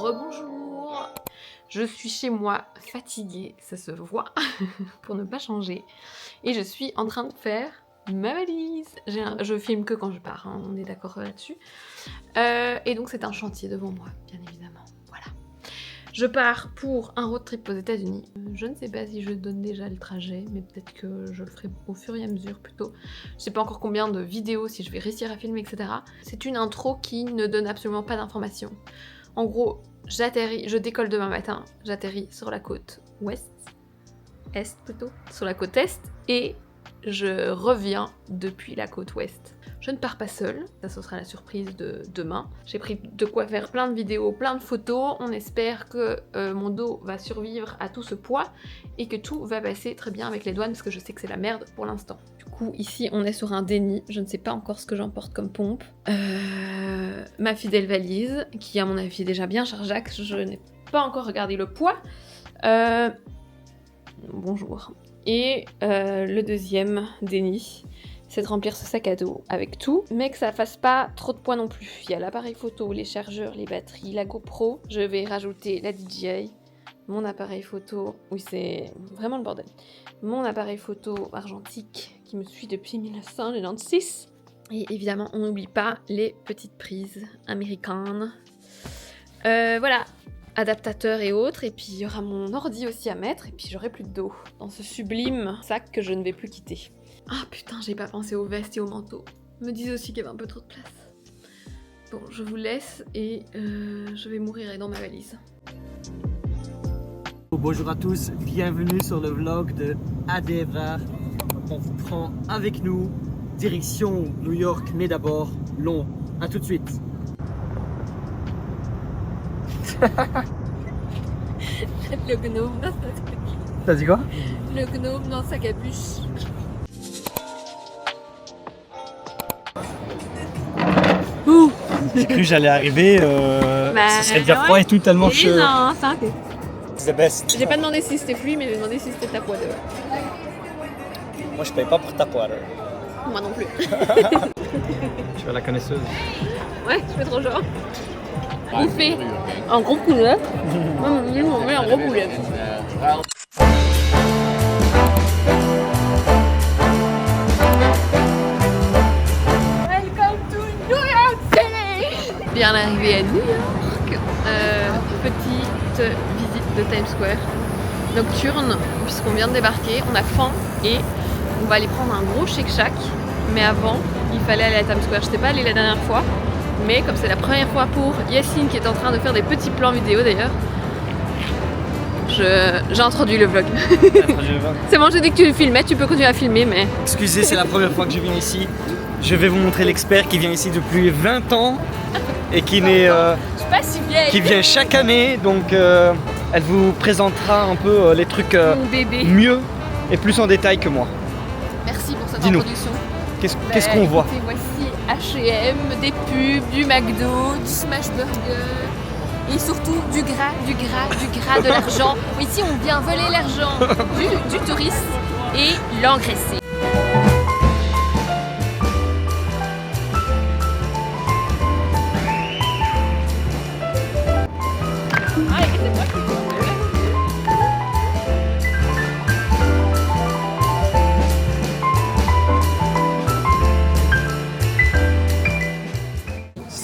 Rebonjour. Je suis chez moi fatiguée, ça se voit, pour ne pas changer. Et je suis en train de faire ma valise. Je filme que quand je pars, hein, on est d'accord là-dessus. Et donc c'est un chantier devant moi, bien évidemment. Voilà. Je pars pour un road trip aux États-Unis. Je ne sais pas si je donne déjà le trajet, mais peut-être que je le ferai au fur et à mesure plutôt. Je sais pas encore combien de vidéos, si je vais réussir à filmer, etc. C'est une intro qui ne donne absolument pas d'informations. En gros, je décolle demain matin, j'atterris sur la côte est plutôt, sur la côte est, et je reviens depuis la côte ouest. Je ne pars pas seule, ça ce sera la surprise de demain. J'ai pris de quoi faire plein de vidéos, plein de photos. On espère que mon dos va survivre à tout ce poids et que tout va passer très bien avec les douanes parce que je sais que c'est la merde pour l'instant. Du coup, ici on est sur un déni, je ne sais pas encore ce que j'emporte comme pompe. Ma fidèle valise, qui à mon avis est déjà bien chargée, je n'ai pas encore regardé le poids. Bonjour. Et le deuxième déni, c'est de remplir ce sac à dos avec tout, mais que ça fasse pas trop de poids non plus. Il y a l'appareil photo, les chargeurs, les batteries, la GoPro. Je vais rajouter la DJI, mon appareil photo, oui c'est vraiment le bordel. Mon appareil photo argentique qui me suit depuis 1996. Et évidemment, on n'oublie pas les petites prises américaines. Voilà. Adaptateur et autres, et puis il y aura mon ordi aussi à mettre, et puis j'aurai plus de dos dans ce sublime sac que je ne vais plus quitter. Ah putain, j'ai pas pensé aux vestes et aux manteaux. Ils me disent aussi qu'il y avait un peu trop de place. Bon, je vous laisse et je vais mourir dans ma valise. Bonjour à tous, bienvenue sur le vlog de Adevrar. On vous prend avec nous, direction New York, mais d'abord Londres. A tout de suite. Le gnome dans sa capuche. T'as dit quoi? Le gnome dans sa capuche. Ouh, j'ai cru que j'allais arriver, ce serait bien froid et tout tellement chaud. Non, ça C'est the best. j'ai pas demandé si c'était pluie, mais j'ai demandé si c'était ta poêle. Moi je paye pas pour ta poêle. Moi non plus. Tu es la connaisseuse. Ouais, je fais trop genre. On fait un gros poulet. On met un gros poulet. Welcome to New York City. Bien arrivé à New York. Petite visite de Times Square nocturne puisqu'on vient de débarquer. On a faim et on va aller prendre un gros Shake Shack. Mais avant, il fallait aller à Times Square. Je n'étais pas allée la dernière fois. Mais comme c'est la première fois pour Yacine qui est en train de faire des petits plans vidéo d'ailleurs, j'ai introduit le vlog. C'est bon, j'ai dit que tu filmais, tu peux continuer à filmer mais... Excusez, c'est la première fois que je viens ici. Je vais vous montrer l'expert qui vient ici depuis 20 ans et qui n'est... Je suis pas si vieille. Qui vient chaque année, donc elle vous présentera un peu les trucs Mon bébé. mieux et plus en détail que moi. Merci pour cette Dis-nous. introduction. Qu'est-ce qu'on voit? Écoutez, voici H&M, des pubs, du McDo, du Smash Burger et surtout du gras, de l'argent. Ici on vient voler l'argent du touriste et l'engraisser.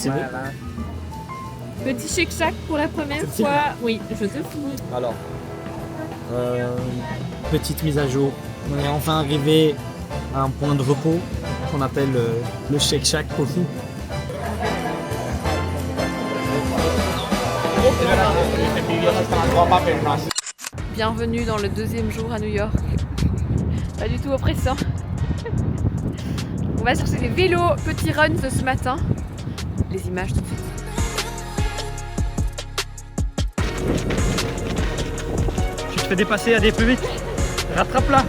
C'est bon. Petit Shake Shack pour la première C'est fois. Oui, je te fous. Alors, petite mise à jour. On est enfin arrivé à un point de repos qu'on appelle le Shake Shack Coffee. Bienvenue dans le deuxième jour à New York. Pas du tout oppressant. On va chercher des vélos, petit run de ce matin. Les images tout de suite. Tu te fais dépasser à des plus vite. Rattrape-la.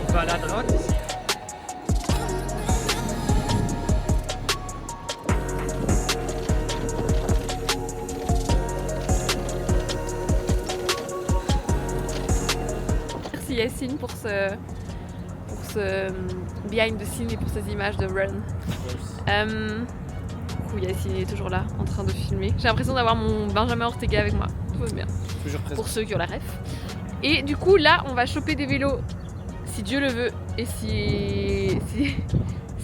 On va à la droite ici. Yacine pour ce behind the scene et pour ces images de Run. Du coup, Yacine est toujours là, en train de filmer. J'ai l'impression d'avoir mon Benjamin Ortega avec moi. Tout va bien. Toujours présent. Pour ceux qui ont la ref. Et du coup, là, on va choper des vélos, si Dieu le veut, et si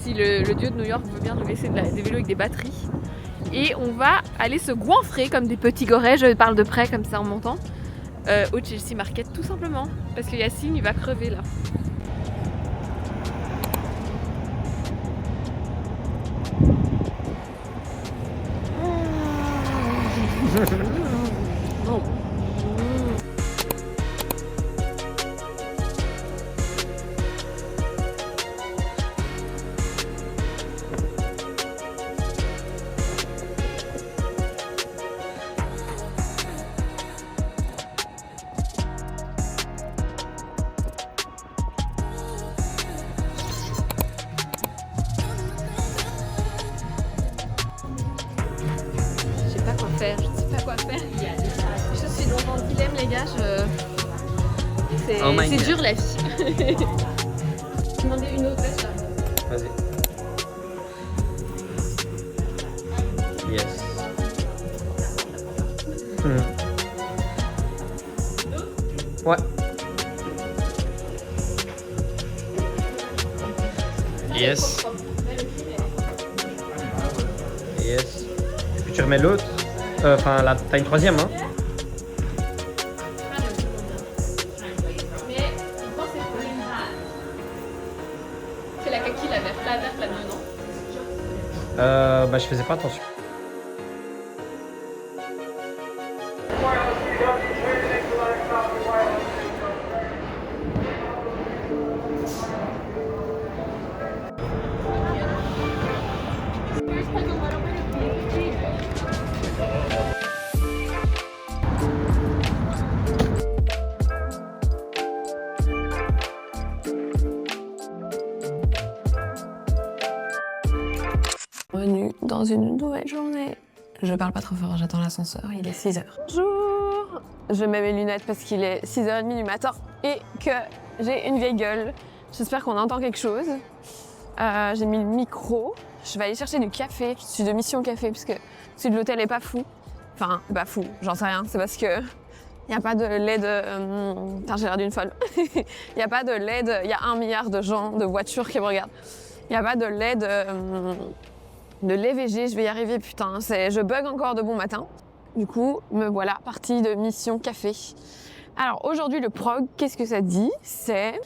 le dieu de New York veut bien nous laisser des vélos avec des batteries. Et on va aller se goinfrer comme des petits gorets, je parle de près comme ça en montant, au Chelsea Market tout simplement. Parce que Yacine, il va crever là. Non. Je ne sais pas quoi faire. Je suis dans un dilemme, les gars. C'est dur la vie. Je demandais une autre veste là. Vas-y. Yes. Ouais. Yes. Yes. Et puis tu remets l'autre. Enfin, là, t'as une troisième, hein? Mais je pense que c'est la kaki, la verte là-dedans, non? Bah, je faisais pas attention. Bienvenue dans une nouvelle journée. Je parle pas trop fort, j'attends l'ascenseur, il est 6h. Bonjour. Je mets mes lunettes parce qu'il est 6h30 du matin et que j'ai une vieille gueule. J'espère qu'on entend quelque chose. J'ai mis le micro. Je vais aller chercher du café. Je suis de mission café parce que celui de l'hôtel est pas fou. Enfin, pas fou, j'en sais rien. C'est parce que il n'y a pas de lait de... Putain, j'ai l'air d'une folle. Il n'y a pas de lait de... Il y a 1 milliard de gens, de voitures qui me regardent. Il n'y a pas de lait de lait végé, je vais y arriver, putain. Je bug encore de bon matin. Du coup, me voilà partie de mission café. Alors aujourd'hui, le prog, qu'est-ce que ça dit? C'est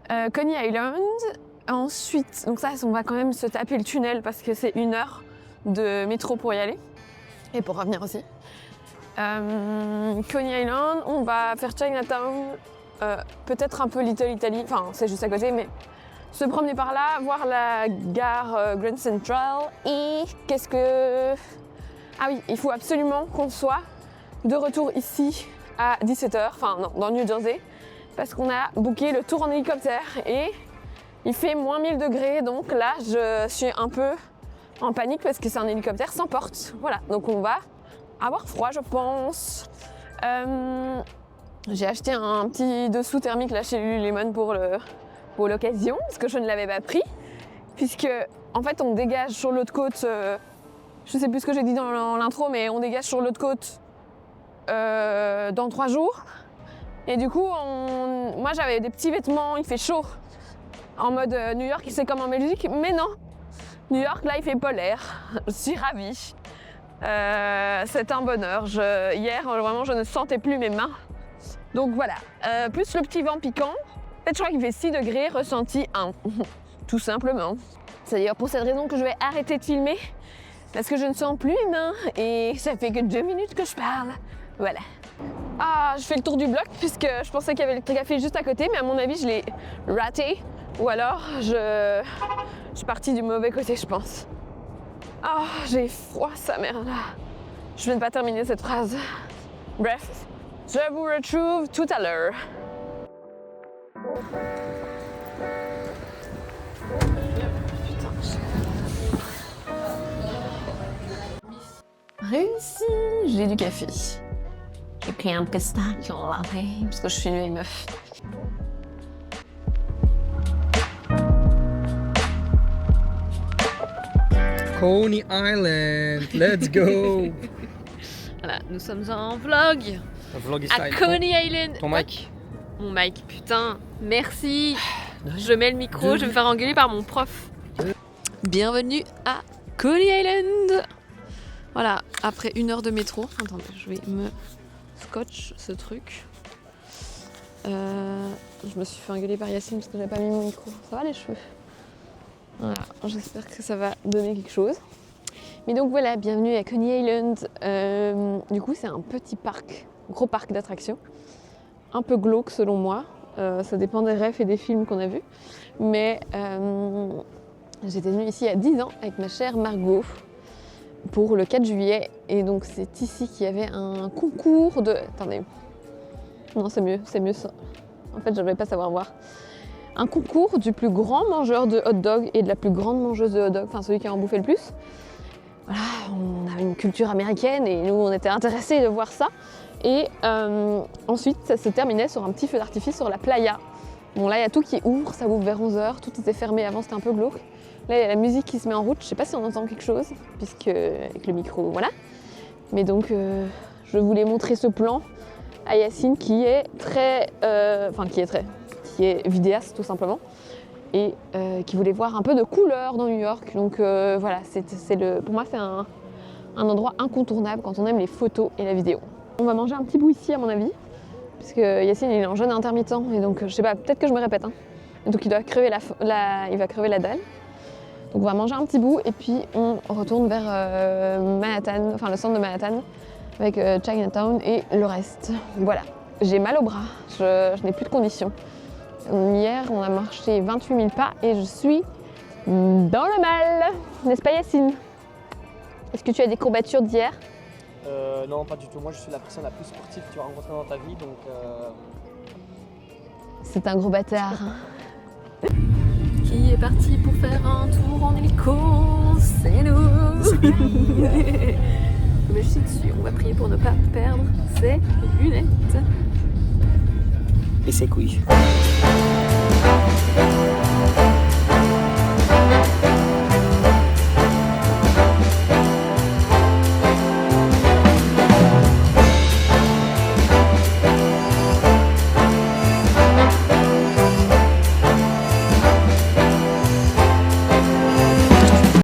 Coney Island. Ensuite, donc ça, on va quand même se taper le tunnel parce que c'est 1 heure de métro pour y aller. Et pour revenir aussi. Coney Island, on va faire Chinatown, peut-être un peu Little Italy, enfin c'est juste à côté, mais se promener par là, voir la gare Grand Central et qu'est-ce que... Ah oui, il faut absolument qu'on soit de retour ici à 17h, enfin non, dans New Jersey, parce qu'on a booké le tour en hélicoptère et il fait moins 1000 degrés, donc là je suis un peu en panique parce que c'est un hélicoptère sans porte. Voilà, donc on va avoir froid, je pense. J'ai acheté un petit dessous thermique là chez Lululemon pour l'occasion, parce que je ne l'avais pas pris, puisque en fait on dégage sur l'autre côte, je sais plus ce que j'ai dit dans l'intro, mais on dégage sur l'autre côte dans 3 jours. Et du coup, moi j'avais des petits vêtements, il fait chaud, en mode New York, c'est comme en Belgique, mais non. New York, là, il fait polaire. Je suis ravie. C'est un bonheur. Hier, vraiment, je ne sentais plus mes mains. Donc voilà. Plus le petit vent piquant. En fait, je crois qu'il fait 6 degrés, ressenti 1. Tout simplement. C'est d'ailleurs pour cette raison que je vais arrêter de filmer. Parce que je ne sens plus mes mains. Et ça fait que 2 minutes que je parle. Voilà. Ah, je fais le tour du bloc puisque je pensais qu'il y avait le café juste à côté. Mais à mon avis, je l'ai raté. Ou alors, je suis partie du mauvais côté, je pense. Ah, j'ai froid, sa mère là. Je viens de pas terminer cette phrase. Bref, je vous retrouve tout à l'heure. Réussi, j'ai du café. J'ai pris un pistachio latte parce que je suis une vieille meuf. Coney Island. Let's go. Voilà, nous sommes en vlog Un vlog à Coney Island. Ton mic. Mon mic, putain, merci. Je mets le micro, je vais me faire engueuler par mon prof. Bienvenue à Coney Island. Voilà, après 1 heure de métro. Attendez, je vais me scotch ce truc. Je me suis fait engueuler par Yacine parce que j'avais pas mis mon micro. Ça va les cheveux? Voilà, j'espère que ça va donner quelque chose. Mais donc voilà, bienvenue à Coney Island. Du coup, c'est un petit parc, gros parc d'attractions. Un peu glauque selon moi. Ça dépend des rêves et des films qu'on a vus. Mais j'étais venue ici il y a 10 ans avec ma chère Margot pour le 4 juillet. Et donc c'est ici qu'il y avait un concours de... Attendez. Non, c'est mieux ça. En fait, je ne vais pas savoir voir. Un concours du plus grand mangeur de hot dog et de la plus grande mangeuse de hot dog, enfin celui qui en bouffait le plus. Voilà, on a une culture américaine et nous, on était intéressés de voir ça. Et ensuite, ça se terminait sur un petit feu d'artifice sur la playa. Bon, là, il y a tout qui ouvre, ça ouvre vers 11h, tout était fermé avant, c'était un peu glauque. Là, il y a la musique qui se met en route, je sais pas si on entend quelque chose, puisque avec le micro, voilà. Mais donc, je voulais montrer ce plan à Yacine qui est qui est vidéaste tout simplement et qui voulait voir un peu de couleur dans New York. Donc voilà, pour moi c'est un endroit incontournable quand on aime les photos et la vidéo. On va manger un petit bout ici à mon avis, puisque Yacine il est en jeûne intermittent et donc je sais pas, peut-être que je me répète. Hein. Et donc il va crever la dalle. Donc on va manger un petit bout et puis on retourne vers Manhattan, enfin le centre de Manhattan, avec Chinatown et le reste. Voilà, j'ai mal au bras, je n'ai plus de conditions. Hier, on a marché 28 000 pas et je suis dans le mal, n'est-ce pas Yacine? Est-ce que tu as des courbatures d'hier? Non, pas du tout. Moi, je suis la personne la plus sportive que tu vas rencontrer dans ta vie, donc... C'est un gros bâtard. Qui est parti pour faire un tour en hélico? C'est nous. Je me chie dessus, on va prier pour ne pas perdre ses lunettes. Et ses couilles.